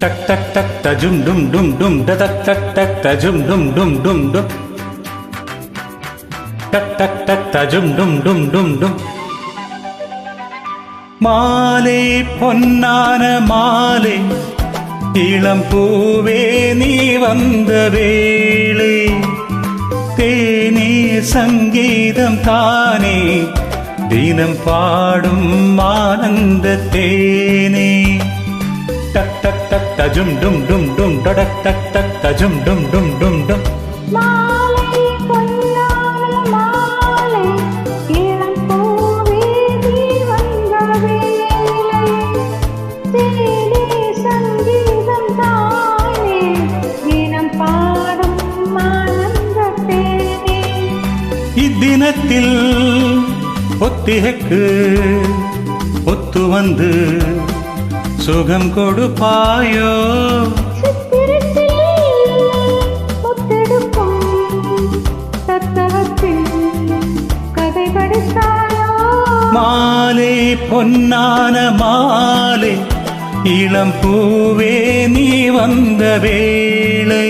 டக் டக் டக் தஜும் டும் டும் டும் டக் டக் டக் தஜும் டும் டும் டும் டும் டக் டக் டக் தஜும் டும் டும் டும் டும். மாலை பொன்னான மாலை இளம் பூவே நீ வந்த வேளை தேனே சங்கீதம் தானே தினம் பாடும் ஆனந்த தேனே. டக் டக் டக் தஜும் டும் டும் டும் டக் டக் டக் தஜும் டும் டும் டும் டும். மாலை பொன்னான மாலை இளம் பூவே நீ வந்த வேளை தேனே சங்கீதம் தானே தினம் பாடும் ஆனந்த தேனே. இத்தினத்தில் ஒத்திகைக்கு ஒத்து வந்து சுகம் கொடுப்பாயோ மாலை பொன்னான மாலை இளம் பூவே நீ வந்த வேளை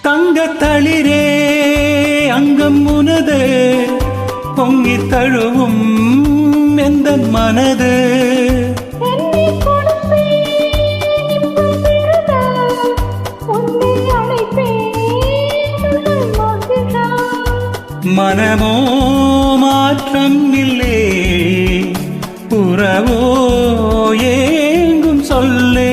தங்க தளிரே அங்கம் உனது பொங்கி தழுவும் எந்த மனது மனமோ மாற்றம் இல்லை புறவோ ஏங்கும் சொல்லே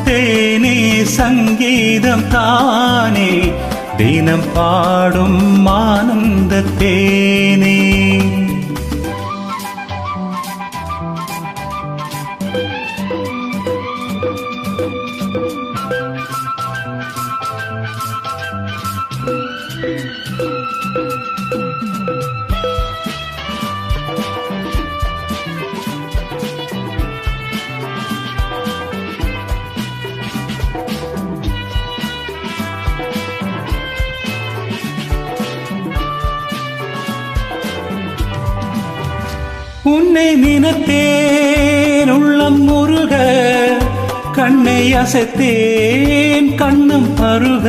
தேனே சங்கீதம் தானே தினம் பாடும் ஆனந்த தேனே. உன்னை நினைத்தேன் உள்ளம் முருக கண்ணை அசைத்தேன் கண்ணம் பருக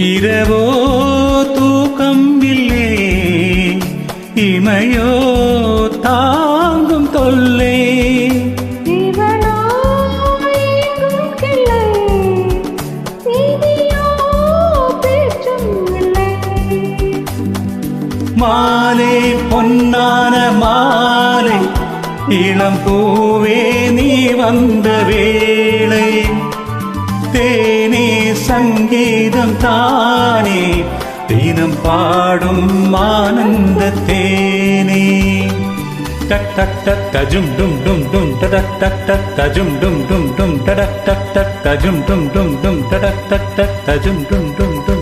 இரவோ தூக்கம் இல்லை இமையோ தாங்கும் தொல்லை மாலை பொன்னான மாலை இளம் பூவே நீ வந்த வேளை தேனே சங்கீதம் தானே தினம் பாடும் ஆனந்த தேனே. டக் டக் டக் தஜும் டும் டும் டும் டக் டக் டக் தஜும் டும் டும் டும் டக் டக் டக் தஜும் டும் டும் டும் டக் டக் டக் தஜும் டும் டும் டும்.